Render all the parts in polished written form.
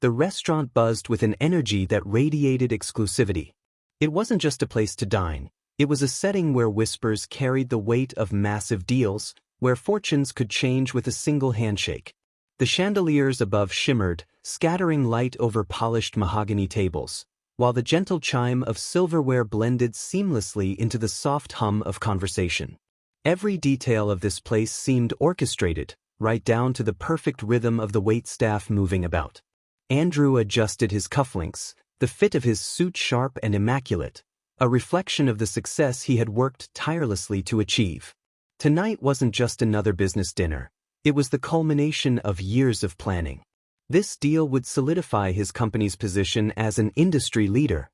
The restaurant buzzed with an energy that radiated exclusivity. It wasn't just a place to dine. It was a setting where whispers carried the weight of massive deals, where fortunes could change with a single handshake. The chandeliers above shimmered, scattering light over polished mahogany tables, while the gentle chime of silverware blended seamlessly into the soft hum of conversation. Every detail of this place seemed orchestrated, right down to the perfect rhythm of the waitstaff moving about. Andrew adjusted his cufflinks, the fit of his suit sharp and immaculate, a reflection of the success he had worked tirelessly to achieve. Tonight wasn't just another business dinner. It was the culmination of years of planning. This deal would solidify his company's position as an industry leader.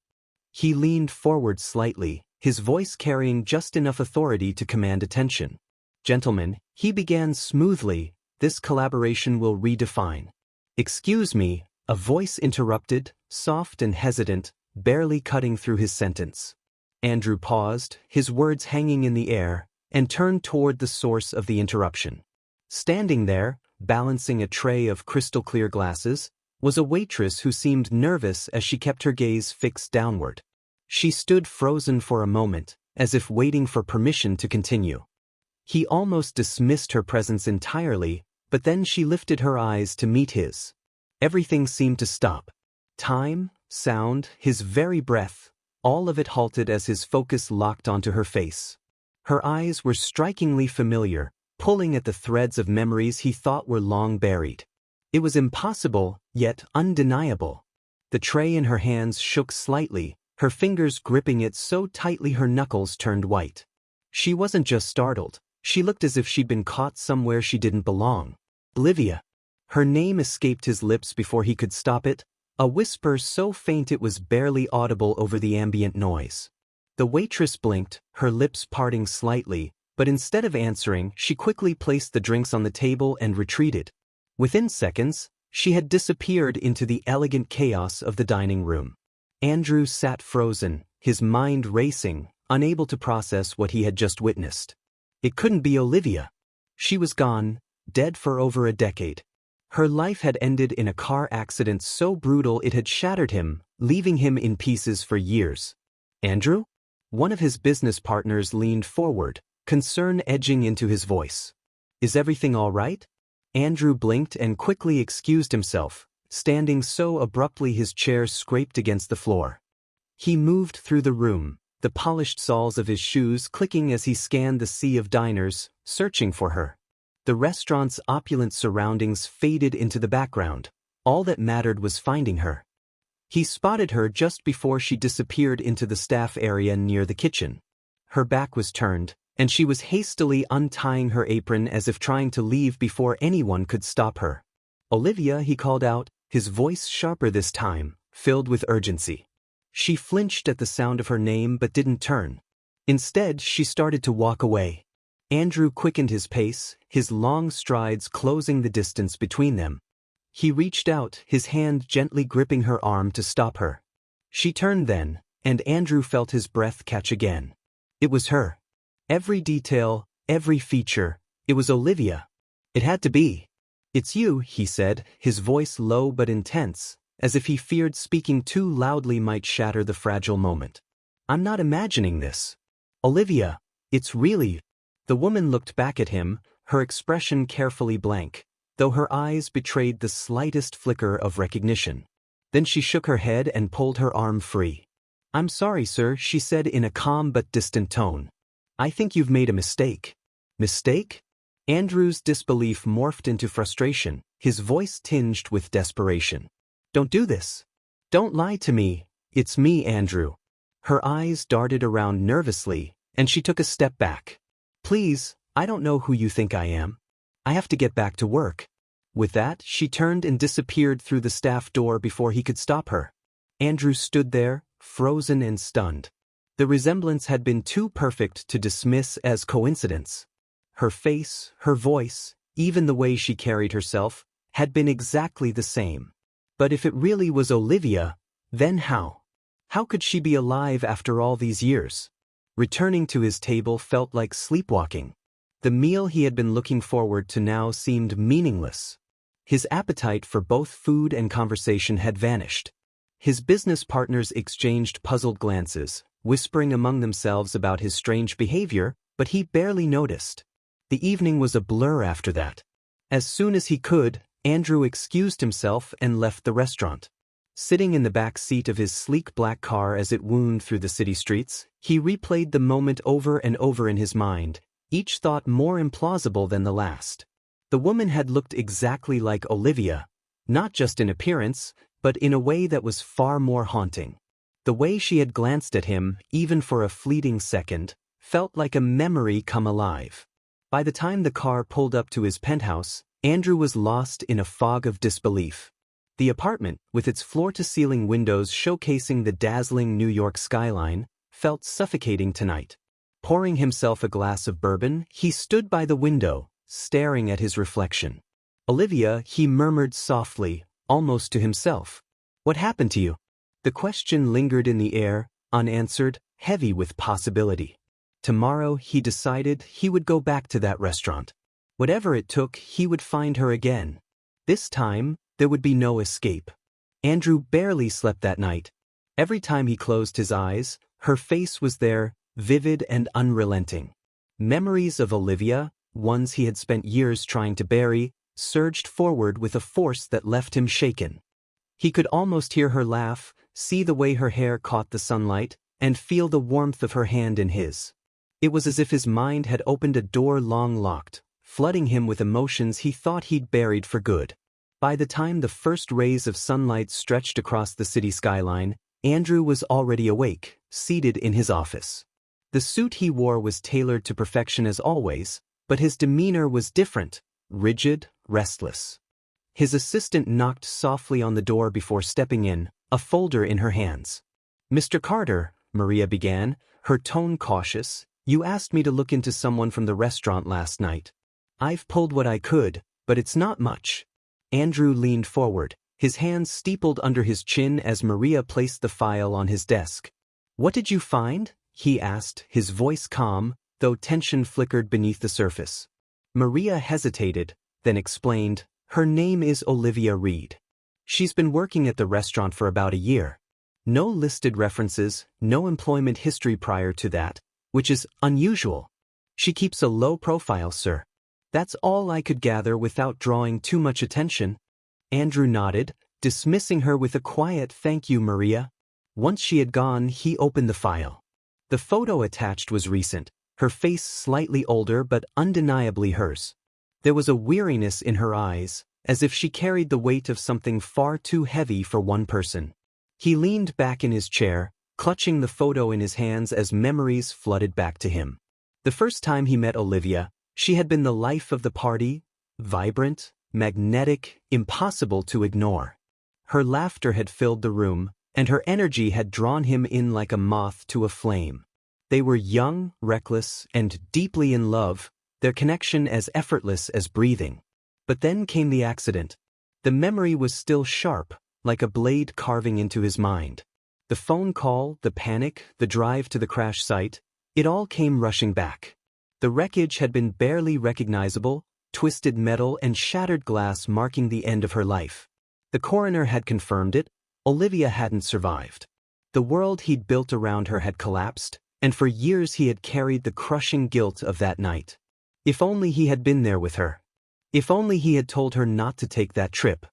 He leaned forward slightly, his voice carrying just enough authority to command attention. "Gentlemen," he began smoothly, "this collaboration will redefine." "Excuse me," a voice interrupted, soft and hesitant, barely cutting through his sentence. Andrew paused, his words hanging in the air, and turned toward the source of the interruption. Standing there, balancing a tray of crystal-clear glasses, was a waitress who seemed nervous as she kept her gaze fixed downward. She stood frozen for a moment, as if waiting for permission to continue. He almost dismissed her presence entirely, but then she lifted her eyes to meet his. Everything seemed to stop. Time, sound, his very breath, all of it halted as his focus locked onto her face. Her eyes were strikingly familiar, pulling at the threads of memories he thought were long buried. It was impossible, yet undeniable. The tray in her hands shook slightly, her fingers gripping it so tightly her knuckles turned white. She wasn't just startled, she looked as if she'd been caught somewhere she didn't belong. "Olivia." Her name escaped his lips before he could stop it, a whisper so faint it was barely audible over the ambient noise. The waitress blinked, her lips parting slightly, but instead of answering, she quickly placed the drinks on the table and retreated. Within seconds, she had disappeared into the elegant chaos of the dining room. Andrew sat frozen, his mind racing, unable to process what he had just witnessed. It couldn't be Olivia. She was gone, dead for over a decade. Her life had ended in a car accident so brutal it had shattered him, leaving him in pieces for years. "Andrew?" One of his business partners leaned forward, concern edging into his voice. "Is everything all right?" Andrew blinked and quickly excused himself, standing so abruptly his chair scraped against the floor. He moved through the room, the polished soles of his shoes clicking as he scanned the sea of diners, searching for her. The restaurant's opulent surroundings faded into the background. All that mattered was finding her. He spotted her just before she disappeared into the staff area near the kitchen. Her back was turned, and she was hastily untying her apron as if trying to leave before anyone could stop her. "Olivia," he called out, his voice sharper this time, filled with urgency. She flinched at the sound of her name but didn't turn. Instead, she started to walk away. Andrew quickened his pace, his long strides closing the distance between them. He reached out, his hand gently gripping her arm to stop her. She turned then, and Andrew felt his breath catch again. It was her. Every detail, every feature, it was Olivia. It had to be. "It's you," he said, his voice low but intense, as if he feared speaking too loudly might shatter the fragile moment. "I'm not imagining this. Olivia, it's really." The woman looked back at him, her expression carefully blank, though her eyes betrayed the slightest flicker of recognition. Then she shook her head and pulled her arm free. "I'm sorry, sir," she said in a calm but distant tone. "I think you've made a mistake." "Mistake?" Andrew's disbelief morphed into frustration, his voice tinged with desperation. "Don't do this. Don't lie to me. It's me, Andrew." Her eyes darted around nervously, and she took a step back. "Please, I don't know who you think I am. I have to get back to work." With that, she turned and disappeared through the staff door before he could stop her. Andrew stood there, frozen and stunned. The resemblance had been too perfect to dismiss as coincidence. Her face, her voice, even the way she carried herself, had been exactly the same. But if it really was Olivia, then how? How could she be alive after all these years? Returning to his table felt like sleepwalking. The meal he had been looking forward to now seemed meaningless. His appetite for both food and conversation had vanished. His business partners exchanged puzzled glances, whispering among themselves about his strange behavior, but he barely noticed. The evening was a blur after that. As soon as he could, Andrew excused himself and left the restaurant. Sitting in the back seat of his sleek black car as it wound through the city streets, he replayed the moment over and over in his mind, each thought more implausible than the last. The woman had looked exactly like Olivia, not just in appearance, but in a way that was far more haunting. The way she had glanced at him, even for a fleeting second, felt like a memory come alive. By the time the car pulled up to his penthouse, Andrew was lost in a fog of disbelief. The apartment, with its floor-to-ceiling windows showcasing the dazzling New York skyline, felt suffocating tonight. Pouring himself a glass of bourbon, he stood by the window, staring at his reflection. "Olivia," he murmured softly, almost to himself. "What happened to you?" The question lingered in the air, unanswered, heavy with possibility. Tomorrow, he decided, he would go back to that restaurant. Whatever it took, he would find her again. This time, there would be no escape. Andrew barely slept that night. Every time he closed his eyes, her face was there, vivid and unrelenting. Memories of Olivia, ones he had spent years trying to bury, surged forward with a force that left him shaken. He could almost hear her laugh, see the way her hair caught the sunlight, and feel the warmth of her hand in his. It was as if his mind had opened a door long locked, flooding him with emotions he thought he'd buried for good. By the time the first rays of sunlight stretched across the city skyline, Andrew was already awake, seated in his office. The suit he wore was tailored to perfection as always, but his demeanor was different, rigid, restless. His assistant knocked softly on the door before stepping in, a folder in her hands. "Mr. Carter," Maria began, her tone cautious, "you asked me to look into someone from the restaurant last night. I've pulled what I could, but it's not much." Andrew leaned forward, his hands steepled under his chin as Maria placed the file on his desk. "What did you find?" he asked, his voice calm, though tension flickered beneath the surface. Maria hesitated, then explained, "Her name is Olivia Reed. She's been working at the restaurant for about a year. No listed references, no employment history prior to that, which is unusual. She keeps a low profile, sir. That's all I could gather without drawing too much attention." Andrew nodded, dismissing her with a quiet "Thank you, Maria." Once she had gone, he opened the file. The photo attached was recent, her face slightly older but undeniably hers. There was a weariness in her eyes, as if she carried the weight of something far too heavy for one person. He leaned back in his chair, clutching the photo in his hands as memories flooded back to him. The first time he met Olivia, she had been the life of the party, vibrant, magnetic, impossible to ignore. Her laughter had filled the room, and her energy had drawn him in like a moth to a flame. They were young, reckless, and deeply in love, their connection as effortless as breathing. But then came the accident. The memory was still sharp, like a blade carving into his mind. The phone call, the panic, the drive to the crash site, it all came rushing back. The wreckage had been barely recognizable, twisted metal and shattered glass marking the end of her life. The coroner had confirmed it, Olivia hadn't survived. The world he'd built around her had collapsed, and for years he had carried the crushing guilt of that night. If only he had been there with her. If only he had told her not to take that trip.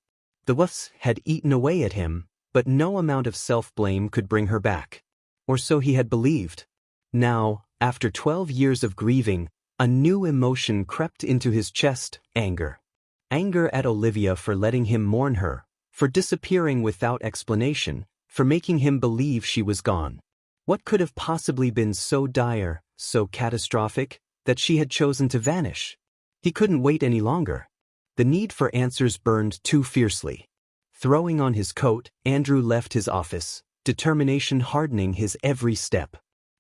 The woofs had eaten away at him, but no amount of self-blame could bring her back. Or so he had believed. Now, after 12 years of grieving, a new emotion crept into his chest, anger. Anger at Olivia for letting him mourn her, for disappearing without explanation, for making him believe she was gone. What could have possibly been so dire, so catastrophic, that she had chosen to vanish? He couldn't wait any longer. The need for answers burned too fiercely. Throwing on his coat, Andrew left his office, determination hardening his every step.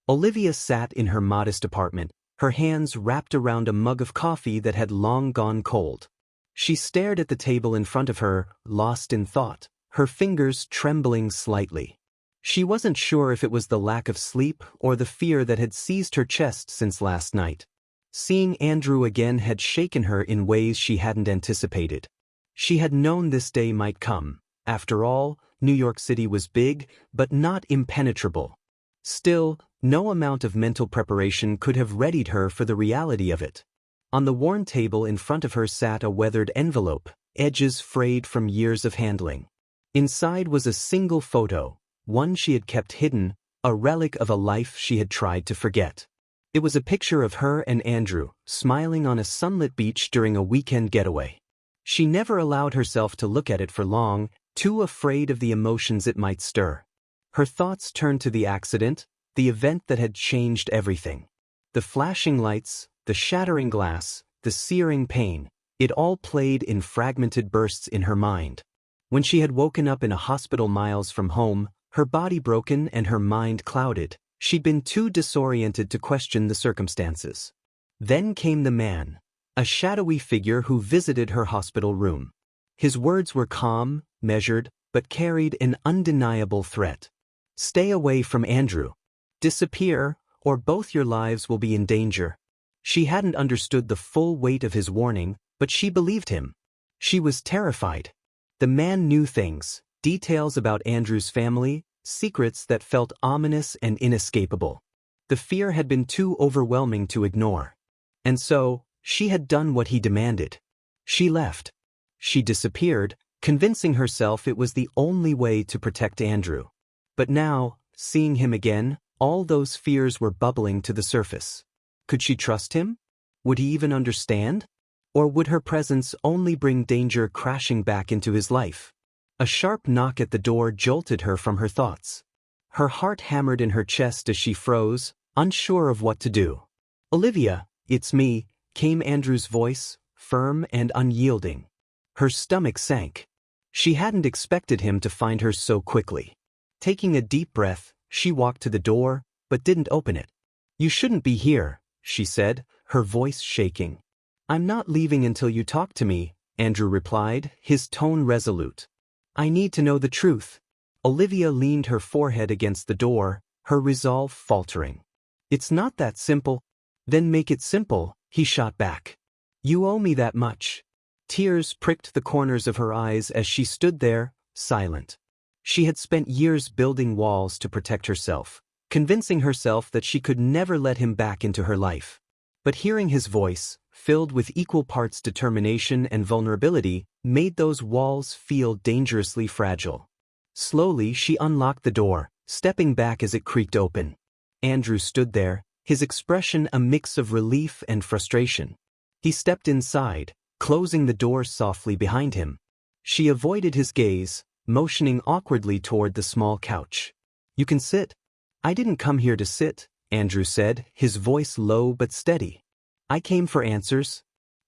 Olivia sat in her modest apartment, her hands wrapped around a mug of coffee that had long gone cold. She stared at the table in front of her, lost in thought, her fingers trembling slightly. She wasn't sure if it was the lack of sleep or the fear that had seized her chest since last night. Seeing Andrew again had shaken her in ways she hadn't anticipated. She had known this day might come. After all, New York City was big, but not impenetrable. Still, no amount of mental preparation could have readied her for the reality of it. On the worn table in front of her sat a weathered envelope, edges frayed from years of handling. Inside was a single photo, one she had kept hidden, a relic of a life she had tried to forget. It was a picture of her and Andrew, smiling on a sunlit beach during a weekend getaway. She never allowed herself to look at it for long, too afraid of the emotions it might stir. Her thoughts turned to the accident, the event that had changed everything. The flashing lights, the shattering glass, the searing pain, it all played in fragmented bursts in her mind. When she had woken up in a hospital miles from home, her body broken and her mind clouded, she'd been too disoriented to question the circumstances. Then came the man, a shadowy figure who visited her hospital room. His words were calm, measured, but carried an undeniable threat. Stay away from Andrew. Disappear, or both your lives will be in danger. She hadn't understood the full weight of his warning, but she believed him. She was terrified. The man knew things, details about Andrew's family, secrets that felt ominous and inescapable. The fear had been too overwhelming to ignore. And so, she had done what he demanded. She left. She disappeared, convincing herself it was the only way to protect Andrew. But now, seeing him again, all those fears were bubbling to the surface. Could she trust him? Would he even understand? Or would her presence only bring danger crashing back into his life? A sharp knock at the door jolted her from her thoughts. Her heart hammered in her chest as she froze, unsure of what to do. "Olivia, it's me," came Andrew's voice, firm and unyielding. Her stomach sank. She hadn't expected him to find her so quickly. Taking a deep breath, she walked to the door, but didn't open it. "You shouldn't be here," she said, her voice shaking. "I'm not leaving until you talk to me," Andrew replied, his tone resolute. "I need to know the truth." Olivia leaned her forehead against the door, her resolve faltering. "It's not that simple." "Then make it simple," he shot back. "You owe me that much." Tears pricked the corners of her eyes as she stood there, silent. She had spent years building walls to protect herself, convincing herself that she could never let him back into her life. But hearing his voice, filled with equal parts determination and vulnerability, made those walls feel dangerously fragile. Slowly she unlocked the door, stepping back as it creaked open. Andrew stood there, his expression a mix of relief and frustration. He stepped inside, closing the door softly behind him. She avoided his gaze, motioning awkwardly toward the small couch. "You can sit." "I didn't come here to sit," Andrew said, his voice low but steady. "I came for answers."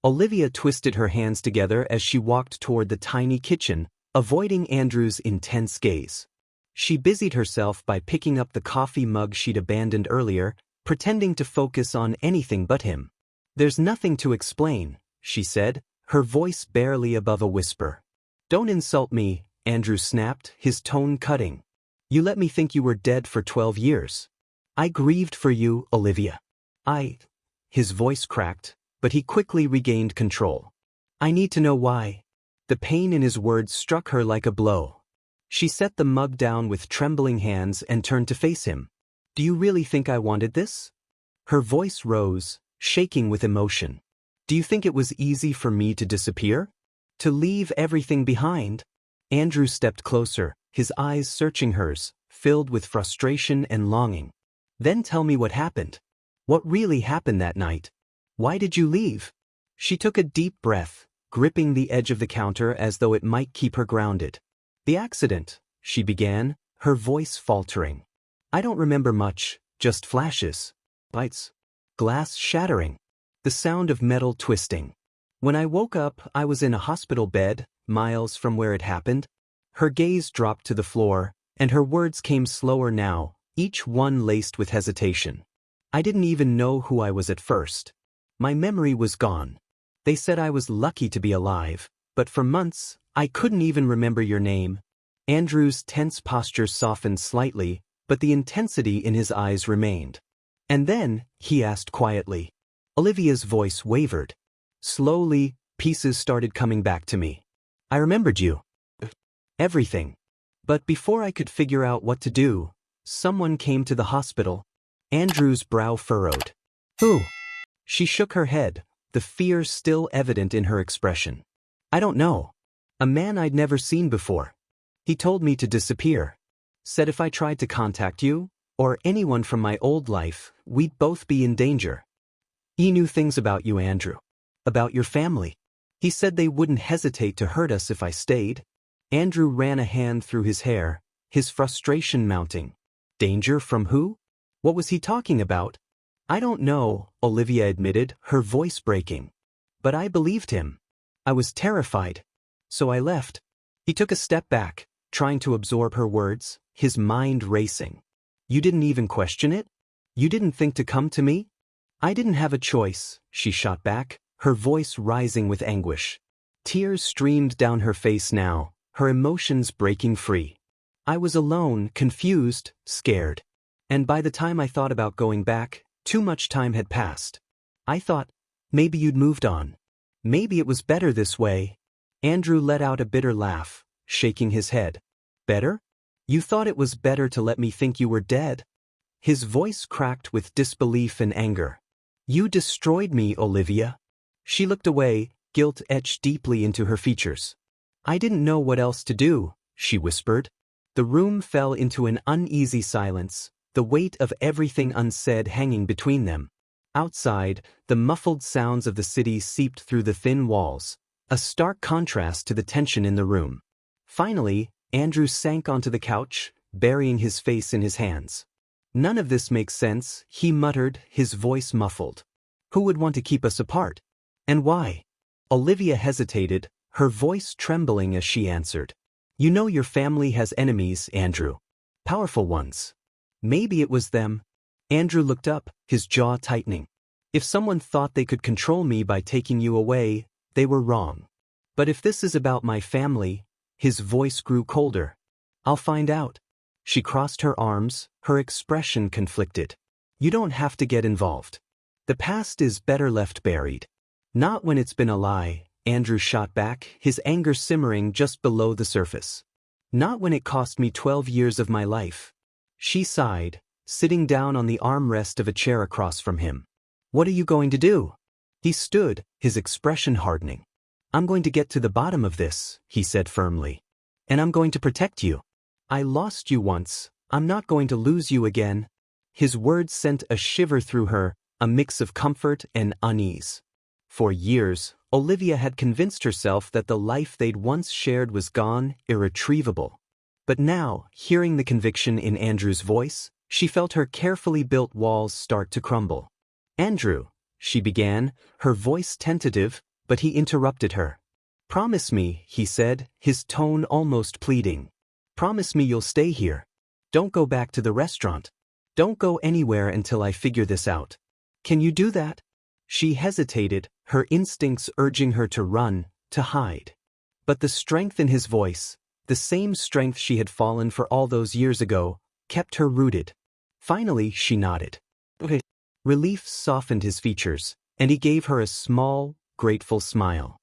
Olivia twisted her hands together as she walked toward the tiny kitchen, avoiding Andrew's intense gaze. She busied herself by picking up the coffee mug she'd abandoned earlier, pretending to focus on anything but him. "There's nothing to explain," she said, her voice barely above a whisper. "Don't insult me," Andrew snapped, his tone cutting. "You let me think you were dead for 12 years. I grieved for you, Olivia. His voice cracked, but he quickly regained control. "I need to know why." The pain in his words struck her like a blow. She set the mug down with trembling hands and turned to face him. "Do you really think I wanted this?" Her voice rose, shaking with emotion. "Do you think it was easy for me to disappear? To leave everything behind?" Andrew stepped closer, his eyes searching hers, filled with frustration and longing. "Then tell me what happened. What really happened that night? Why did you leave?" She took a deep breath, gripping the edge of the counter as though it might keep her grounded. "The accident," she began, her voice faltering. "I don't remember much, just flashes. Lights. Glass shattering. The sound of metal twisting. When I woke up, I was in a hospital bed, miles from where it happened." Her gaze dropped to the floor, and her words came slower now, each one laced with hesitation. "I didn't even know who I was at first. My memory was gone. They said I was lucky to be alive, but for months, I couldn't even remember your name." Andrew's tense posture softened slightly, but the intensity in his eyes remained. "And then," he asked quietly. Olivia's voice wavered. "Slowly, pieces started coming back to me. I remembered you. Everything. But before I could figure out what to do, someone came to the hospital. Andrew's brow furrowed. Who? She shook her head, the fear still evident in her expression. I don't know. A man I'd never seen before. He told me to disappear. Said if I tried to contact you, or anyone from my old life, we'd both be in danger. He knew things about you, Andrew. About your family. He said they wouldn't hesitate to hurt us if I stayed. Andrew ran a hand through his hair, his frustration mounting. Danger from who? What was he talking about? I don't know, Olivia admitted, her voice breaking. But I believed him. I was terrified. So I left. He took a step back, trying to absorb her words, his mind racing. You didn't even question it? You didn't think to come to me? I didn't have a choice, she shot back, her voice rising with anguish. Tears streamed down her face now, her emotions breaking free. I was alone, confused, scared. And by the time I thought about going back, too much time had passed. I thought, maybe you'd moved on. Maybe it was better this way. Andrew let out a bitter laugh, shaking his head. Better? You thought it was better to let me think you were dead? His voice cracked with disbelief and anger. You destroyed me, Olivia. She looked away, guilt etched deeply into her features. I didn't know what else to do, she whispered. The room fell into an uneasy silence, the weight of everything unsaid hanging between them. Outside, the muffled sounds of the city seeped through the thin walls, a stark contrast to the tension in the room. Finally, Andrew sank onto the couch, burying his face in his hands. None of this makes sense, he muttered, his voice muffled. Who would want to keep us apart? And why? Olivia hesitated, her voice trembling as she answered. You know your family has enemies, Andrew. Powerful ones. Maybe it was them. Andrew looked up, his jaw tightening. If someone thought they could control me by taking you away, they were wrong. But if this is about my family, his voice grew colder. I'll find out. She crossed her arms, her expression conflicted. You don't have to get involved. The past is better left buried. Not when it's been a lie, Andrew shot back, his anger simmering just below the surface. Not when it cost me 12 years of my life. She sighed, sitting down on the armrest of a chair across from him. What are you going to do? He stood, his expression hardening. I'm going to get to the bottom of this, he said firmly. And I'm going to protect you. I lost you once, I'm not going to lose you again. His words sent a shiver through her, a mix of comfort and unease. For years, Olivia had convinced herself that the life they'd once shared was gone, irretrievable. But now, hearing the conviction in Andrew's voice, she felt her carefully built walls start to crumble. Andrew, she began, her voice tentative, but he interrupted her. Promise me, he said, his tone almost pleading. Promise me you'll stay here. Don't go back to the restaurant. Don't go anywhere until I figure this out. Can you do that? She hesitated, her instincts urging her to run, to hide. But the strength in his voice, the same strength she had fallen for all those years ago, kept her rooted. Finally, she nodded. Okay. Relief softened his features, and he gave her a small, grateful smile.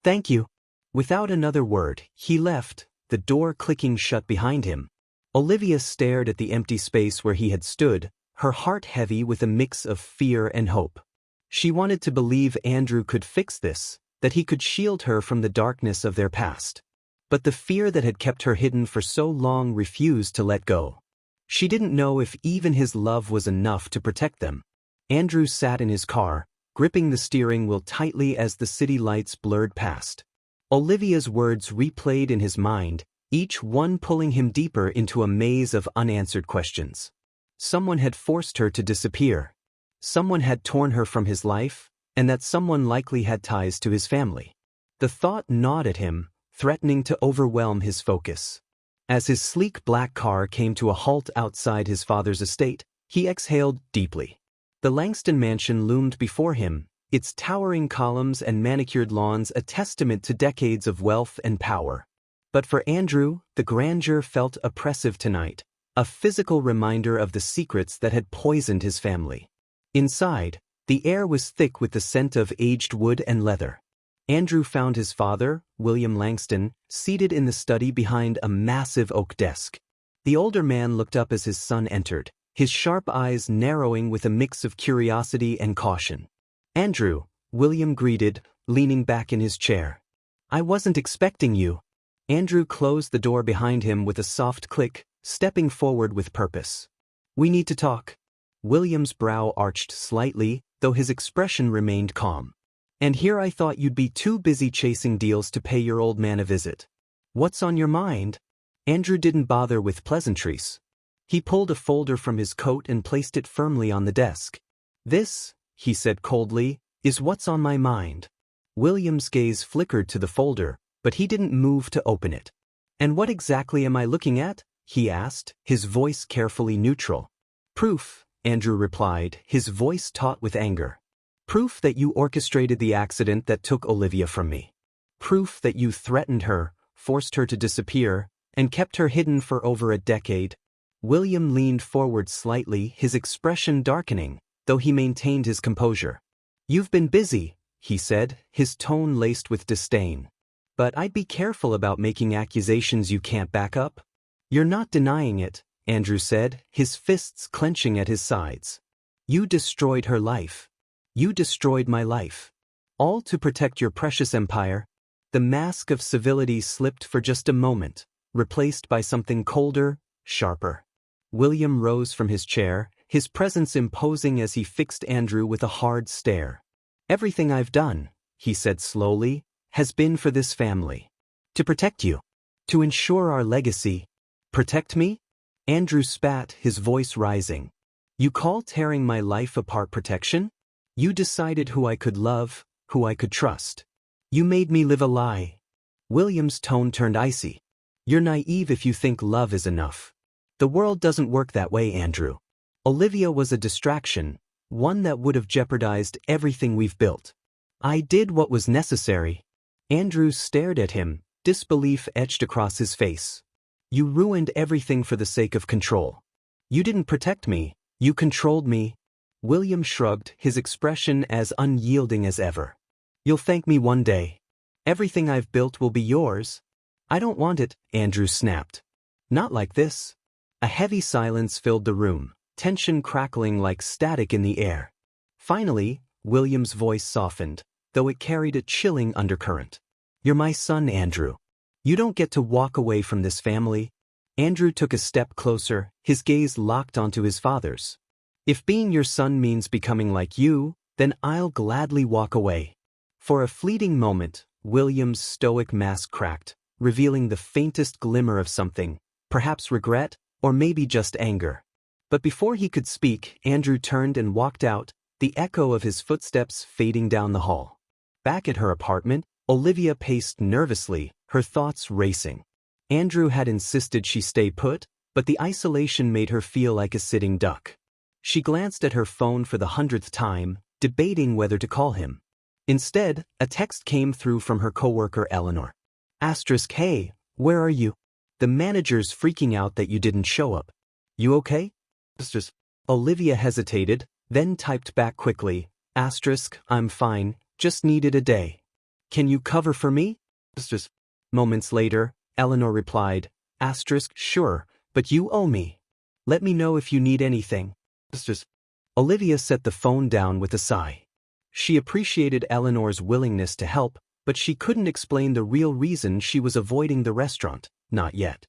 Thank you. Without another word, he left, the door clicking shut behind him. Olivia stared at the empty space where he had stood, her heart heavy with a mix of fear and hope. She wanted to believe Andrew could fix this, that he could shield her from the darkness of their past. But the fear that had kept her hidden for so long refused to let go. She didn't know if even his love was enough to protect them. Andrew sat in his car, gripping the steering wheel tightly as the city lights blurred past. Olivia's words replayed in his mind, each one pulling him deeper into a maze of unanswered questions. Someone had forced her to disappear. Someone had torn her from his life, and that someone likely had ties to his family. The thought gnawed at him, threatening to overwhelm his focus. As his sleek black car came to a halt outside his father's estate, he exhaled deeply. The Langston mansion loomed before him, its towering columns and manicured lawns a testament to decades of wealth and power. But for Andrew, the grandeur felt oppressive tonight, a physical reminder of the secrets that had poisoned his family. Inside, the air was thick with the scent of aged wood and leather. Andrew found his father, William Langston, seated in the study behind a massive oak desk. The older man looked up as his son entered, his sharp eyes narrowing with a mix of curiosity and caution. "Andrew," William greeted, leaning back in his chair. "I wasn't expecting you." Andrew closed the door behind him with a soft click, stepping forward with purpose. "We need to talk." William's brow arched slightly, though his expression remained calm. "And here I thought you'd be too busy chasing deals to pay your old man a visit. What's on your mind?" Andrew didn't bother with pleasantries. He pulled a folder from his coat and placed it firmly on the desk. "This," he said coldly, "is what's on my mind." William's gaze flickered to the folder, but he didn't move to open it. "And what exactly am I looking at?" he asked, his voice carefully neutral. "Proof," Andrew replied, his voice taut with anger. "Proof that you orchestrated the accident that took Olivia from me. Proof that you threatened her, forced her to disappear, and kept her hidden for over a decade." William leaned forward slightly, his expression darkening, though he maintained his composure. "You've been busy," he said, his tone laced with disdain. "But I'd be careful about making accusations you can't back up." "You're not denying it," Andrew said, his fists clenching at his sides. "You destroyed her life. You destroyed my life. All to protect your precious empire." The mask of civility slipped for just a moment, replaced by something colder, sharper. William rose from his chair, his presence imposing as he fixed Andrew with a hard stare. "Everything I've done," he said slowly, "has been for this family. To protect you. To ensure our legacy." "Protect me?" Andrew spat, his voice rising. "You call tearing my life apart protection? You decided who I could love, who I could trust. You made me live a lie." William's tone turned icy. "You're naive if you think love is enough. The world doesn't work that way, Andrew. Olivia was a distraction, one that would have jeopardized everything we've built. I did what was necessary." Andrew stared at him, disbelief etched across his face. "You ruined everything for the sake of control. You didn't protect me, you controlled me." William shrugged, his expression as unyielding as ever. "You'll thank me one day. Everything I've built will be yours." "I don't want it," Andrew snapped. "Not like this." A heavy silence filled the room, tension crackling like static in the air. Finally, William's voice softened, though it carried a chilling undercurrent. "You're my son, Andrew. You don't get to walk away from this family." Andrew took a step closer, his gaze locked onto his father's. "If being your son means becoming like you, then I'll gladly walk away." For a fleeting moment, William's stoic mask cracked, revealing the faintest glimmer of something, perhaps regret, or maybe just anger. But before he could speak, Andrew turned and walked out, the echo of his footsteps fading down the hall. Back at her apartment, Olivia paced nervously, her thoughts racing. Andrew had insisted she stay put, but the isolation made her feel like a sitting duck. She glanced at her phone for the 100th time, debating whether to call him. Instead, a text came through from her coworker Eleanor. "Hey, where are you? The manager's freaking out that you didn't show up. You okay?" Olivia hesitated, then typed back quickly, "I'm fine, just needed a day. Can you cover for me?" Moments later, Eleanor replied, "Sure, but you owe me. Let me know if you need anything." Olivia set the phone down with a sigh. She appreciated Eleanor's willingness to help, but she couldn't explain the real reason she was avoiding the restaurant, not yet.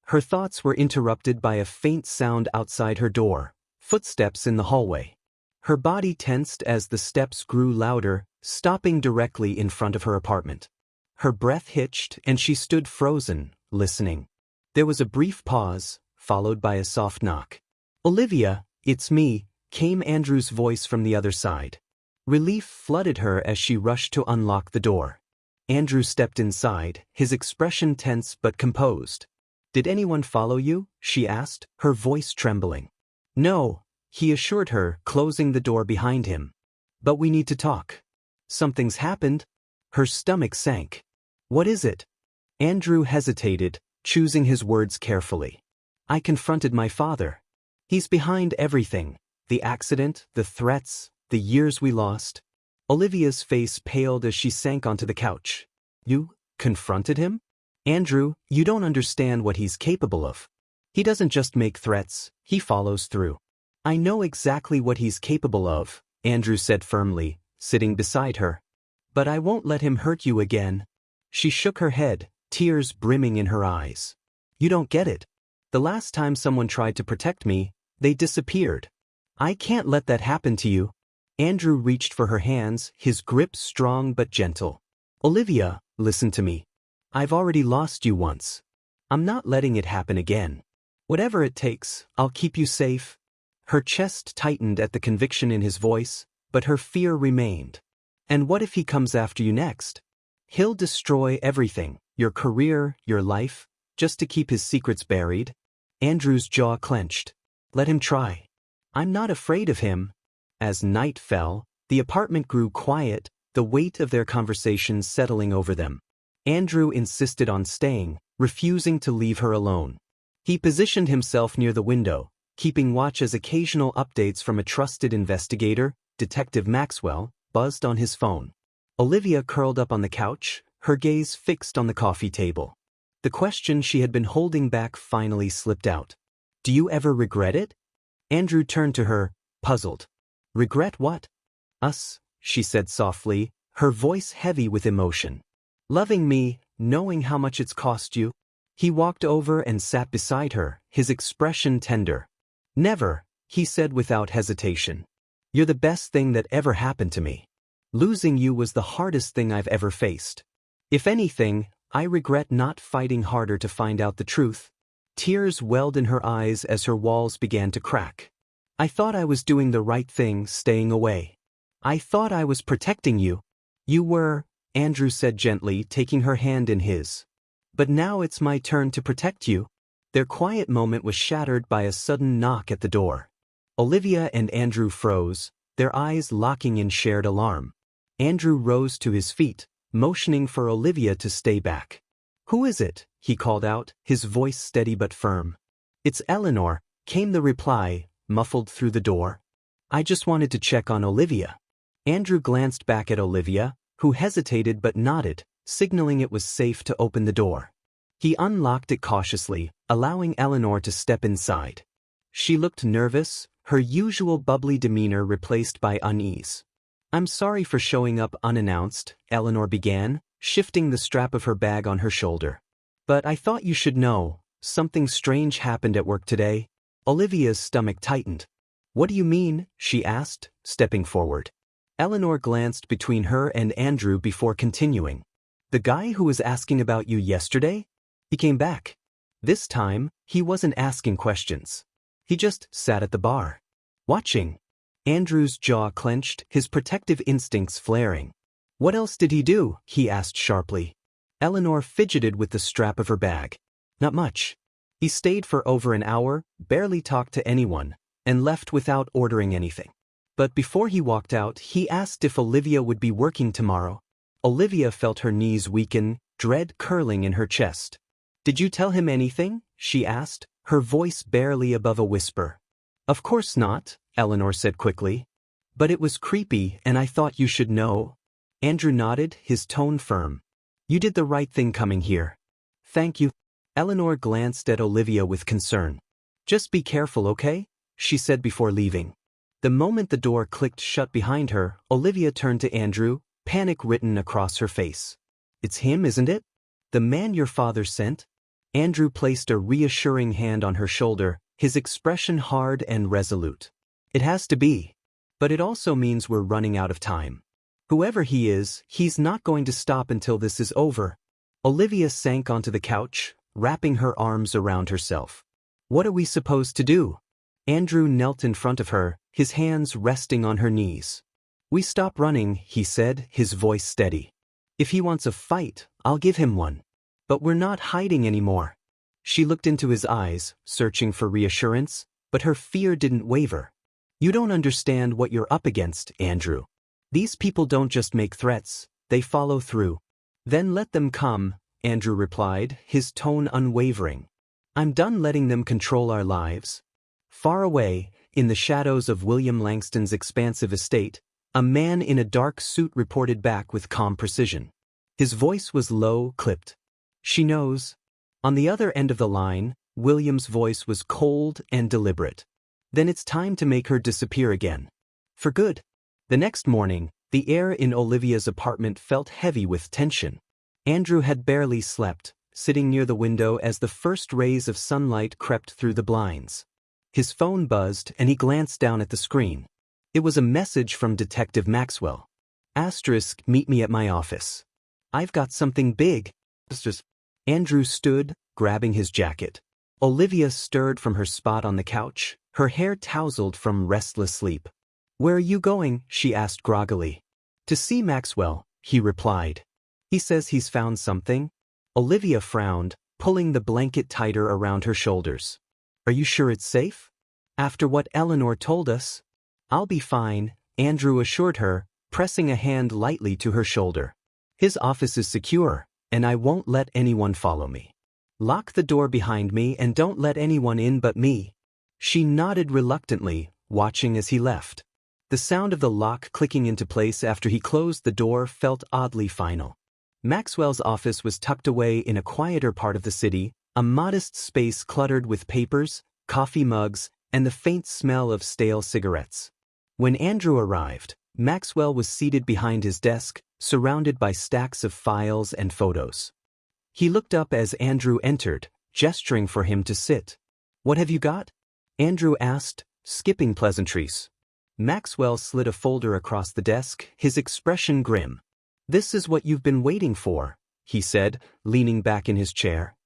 Her thoughts were interrupted by a faint sound outside her door, footsteps in the hallway. Her body tensed as the steps grew louder, stopping directly in front of her apartment. Her breath hitched and she stood frozen, listening. There was a brief pause, followed by a soft knock. "Olivia, it's me," came Andrew's voice from the other side. Relief flooded her as she rushed to unlock the door. Andrew stepped inside, his expression tense but composed. "Did anyone follow you?" she asked, her voice trembling. "No," he assured her, closing the door behind him. "But we need to talk." "Something's happened?" Her stomach sank. "What is it?" Andrew hesitated, choosing his words carefully. "I confronted my father. He's behind everything. The accident, the threats, the years we lost." Olivia's face paled as she sank onto the couch. You confronted him? Andrew, you don't understand what he's capable of. He doesn't just make threats, he follows through. I know exactly what he's capable of, Andrew said firmly, sitting beside her. But I won't let him hurt you again. She shook her head, tears brimming in her eyes. You don't get it. The last time someone tried to protect me, they disappeared. I can't let that happen to you. Andrew reached for her hands, his grip strong but gentle. Olivia, listen to me. I've already lost you once. I'm not letting it happen again. Whatever it takes, I'll keep you safe. Her chest tightened at the conviction in his voice, but her fear remained. And what if he comes after you next? He'll destroy everything, your career, your life, just to keep his secrets buried. Andrew's jaw clenched. Let him try. I'm not afraid of him. As night fell, the apartment grew quiet, the weight of their conversations settling over them. Andrew insisted on staying, refusing to leave her alone. He positioned himself near the window, keeping watch as occasional updates from a trusted investigator, Detective Maxwell, buzzed on his phone. Olivia curled up on the couch, her gaze fixed on the coffee table. The question she had been holding back finally slipped out. Do you ever regret it? Andrew turned to her, puzzled. Regret what? Us, she said softly, her voice heavy with emotion. Loving me, knowing how much it's cost you. He walked over and sat beside her, his expression tender. Never, he said without hesitation. You're the best thing that ever happened to me. Losing you was the hardest thing I've ever faced. If anything, I regret not fighting harder to find out the truth. Tears welled in her eyes as her walls began to crack. I thought I was doing the right thing, staying away. I thought I was protecting you. You were, Andrew said gently, taking her hand in his. But now it's my turn to protect you. Their quiet moment was shattered by a sudden knock at the door. Olivia and Andrew froze, their eyes locking in shared alarm. Andrew rose to his feet, motioning for Olivia to stay back. Who is it? He called out, his voice steady but firm. It's Eleanor, came the reply, muffled through the door. I just wanted to check on Olivia. Andrew glanced back at Olivia, who hesitated but nodded, signaling it was safe to open the door. He unlocked it cautiously, allowing Eleanor to step inside. She looked nervous, her usual bubbly demeanor replaced by unease. I'm sorry for showing up unannounced, Eleanor began, shifting the strap of her bag on her shoulder. But I thought you should know, something strange happened at work today. Olivia's stomach tightened. What do you mean? She asked, stepping forward. Eleanor glanced between her and Andrew before continuing. The guy who was asking about you yesterday? He came back. This time, he wasn't asking questions. He just sat at the bar. Watching. Andrew's jaw clenched, his protective instincts flaring. What else did he do? He asked sharply. Eleanor fidgeted with the strap of her bag. Not much. He stayed for over an hour, barely talked to anyone, and left without ordering anything. But before he walked out, he asked if Olivia would be working tomorrow. Olivia felt her knees weaken, dread curling in her chest. Did you tell him anything? She asked, her voice barely above a whisper. Of course not, Eleanor said quickly. But it was creepy, and I thought you should know. Andrew nodded, his tone firm. You did the right thing coming here. Thank you. Eleanor glanced at Olivia with concern. Just be careful, okay? She said before leaving. The moment the door clicked shut behind her, Olivia turned to Andrew, panic written across her face. It's him, isn't it? The man your father sent? Andrew placed a reassuring hand on her shoulder, his expression hard and resolute. It has to be. But it also means we're running out of time. Whoever he is, he's not going to stop until this is over. Olivia sank onto the couch, wrapping her arms around herself. What are we supposed to do? Andrew knelt in front of her, his hands resting on her knees. We stop running, he said, his voice steady. If he wants a fight, I'll give him one. But we're not hiding anymore. She looked into his eyes, searching for reassurance, but her fear didn't waver. You don't understand what you're up against, Andrew. These people don't just make threats, they follow through. Then let them come, Andrew replied, his tone unwavering. I'm done letting them control our lives. Far away, in the shadows of William Langston's expansive estate, A man in a dark suit reported back with calm precision. His voice was low, clipped. "She knows." On the other end of the line, William's voice was cold and deliberate. "Then it's time to make her disappear again. For good." The next morning, the air in Olivia's apartment felt heavy with tension. Andrew had barely slept, sitting near the window as the first rays of sunlight crept through the blinds. His phone buzzed and he glanced down at the screen. It was a message from Detective Maxwell. "Meet me at my office. I've got something big." Andrew stood, grabbing his jacket. Olivia stirred from her spot on the couch, her hair tousled from restless sleep. "Where are you going?" she asked groggily. "To see Maxwell," he replied. "He says he's found something." Olivia frowned, pulling the blanket tighter around her shoulders. "Are you sure it's safe? After what Eleanor told us?" "I'll be fine," Andrew assured her, pressing a hand lightly to her shoulder. "His office is secure, and I won't let anyone follow me. Lock the door behind me and don't let anyone in but me." She nodded reluctantly, watching as he left. The sound of the lock clicking into place after he closed the door felt oddly final. Maxwell's office was tucked away in a quieter part of the city, a modest space cluttered with papers, coffee mugs, and the faint smell of stale cigarettes. When Andrew arrived, Maxwell was seated behind his desk, surrounded by stacks of files and photos. He looked up as Andrew entered, gesturing for him to sit. "What have you got?" Andrew asked, skipping pleasantries. Maxwell slid a folder across the desk, his expression grim. "This is what you've been waiting for," he said, leaning back in his chair.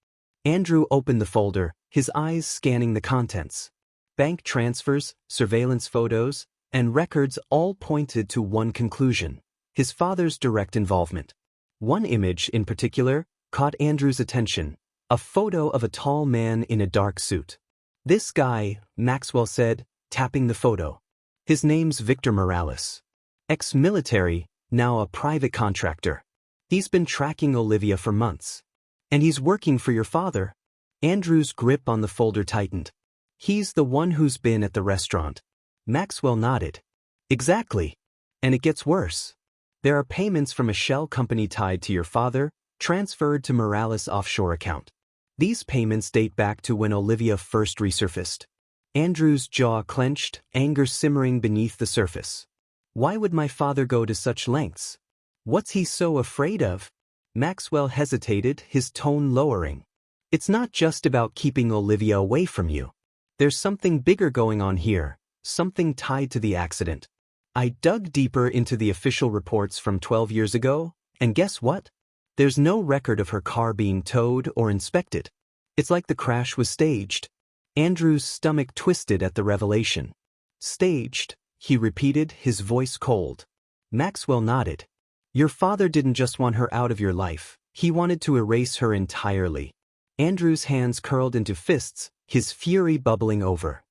Andrew opened the folder, his eyes scanning the contents. Bank transfers, surveillance photos, and records all pointed to one conclusion: his father's direct involvement. One image, in particular, caught Andrew's attention, a photo of a tall man in a dark suit. "This guy," Maxwell said, tapping the photo. "His name's Victor Morales. Ex-military, now a private contractor. He's been tracking Olivia for months. And he's working for your father." Andrew's grip on the folder tightened. "He's the one who's been at the restaurant." Maxwell nodded. "Exactly. And it gets worse. There are payments from a shell company tied to your father, transferred to Morales' offshore account. These payments date back to when Olivia first resurfaced." Andrew's jaw clenched, anger simmering beneath the surface. "Why would my father go to such lengths? What's he so afraid of?" Maxwell hesitated, his tone lowering. "It's not just about keeping Olivia away from you. There's something bigger going on here, something tied to the accident. I dug deeper into the official reports from 12 years ago, and guess what? There's no record of her car being towed or inspected. It's like the crash was staged." Andrew's stomach twisted at the revelation. "Staged," he repeated, his voice cold. Maxwell nodded. "Your father didn't just want her out of your life, he wanted to erase her entirely." Andrew's hands curled into fists, his fury bubbling over.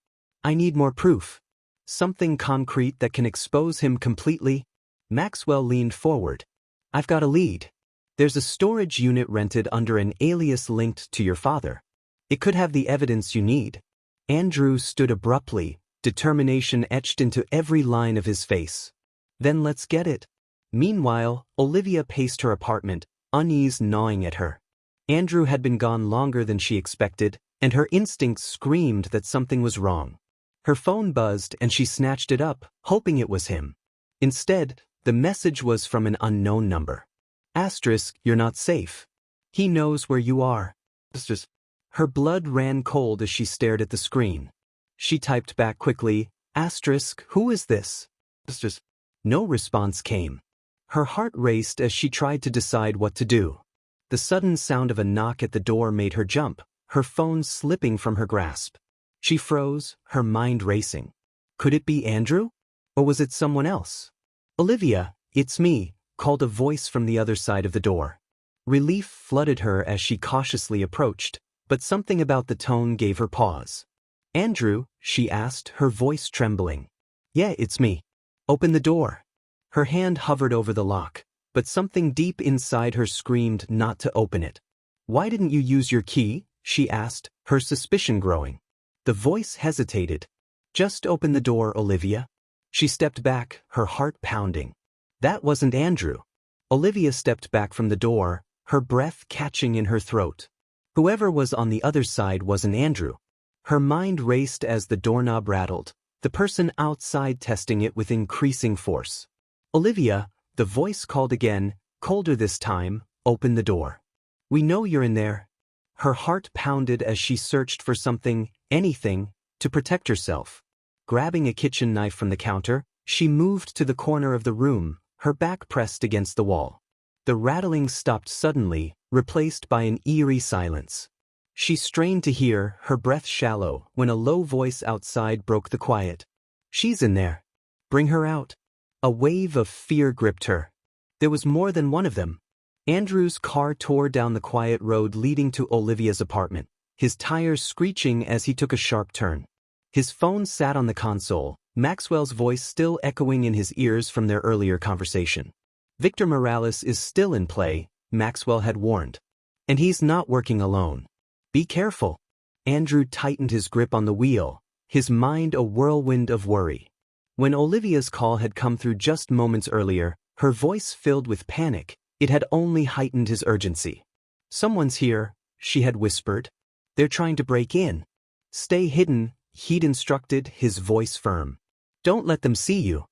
"I need more proof. Something concrete that can expose him completely." Maxwell leaned forward. "I've got a lead. There's a storage unit rented under an alias linked to your father. It could have the evidence you need." Andrew stood abruptly, determination etched into every line of his face. "Then let's get it." Meanwhile, Olivia paced her apartment, unease gnawing at her. Andrew had been gone longer than she expected, and her instincts screamed that something was wrong. Her phone buzzed and she snatched it up, hoping it was him. Instead, the message was from an unknown number. "You're not safe. He knows where you are." Her blood ran cold as she stared at the screen. She typed back quickly, "Who is this?" No response came. Her heart raced as she tried to decide what to do. The sudden sound of a knock at the door made her jump, her phone slipping from her grasp. She froze, her mind racing. Could it be Andrew? Or was it someone else? "Olivia, it's me," called a voice from the other side of the door. Relief flooded her as she cautiously approached, but something about the tone gave her pause. "Andrew?" she asked, her voice trembling. "Yeah, it's me." "Open the door." Her hand hovered over the lock, but something deep inside her screamed not to open it. "Why didn't you use your key?" she asked, her suspicion growing. The voice hesitated. "Just open the door, Olivia." She stepped back, her heart pounding. That wasn't Andrew. Olivia stepped back from the door, her breath catching in her throat. Whoever was on the other side wasn't Andrew. Her mind raced as the doorknob rattled, the person outside testing it with increasing force. Olivia, the voice called again, colder this time, open the door. We know you're in there. Her heart pounded as she searched for something, anything, to protect herself. Grabbing a kitchen knife from the counter, she moved to the corner of the room, her back pressed against the wall. The rattling stopped suddenly, replaced by an eerie silence. She strained to hear, her breath shallow, when a low voice outside broke the quiet. She's in there. Bring her out. A wave of fear gripped her. There was more than one of them. Andrew's car tore down the quiet road leading to Olivia's apartment, his tires screeching as he took a sharp turn. His phone sat on the console, Maxwell's voice still echoing in his ears from their earlier conversation. Victor Morales is still in play, Maxwell had warned. And he's not working alone. Be careful. Andrew tightened his grip on the wheel, his mind a whirlwind of worry. When Olivia's call had come through just moments earlier, her voice filled with panic, it had only heightened his urgency. Someone's here, she had whispered. They're trying to break in. Stay hidden, he'd instructed, his voice firm. Don't let them see you.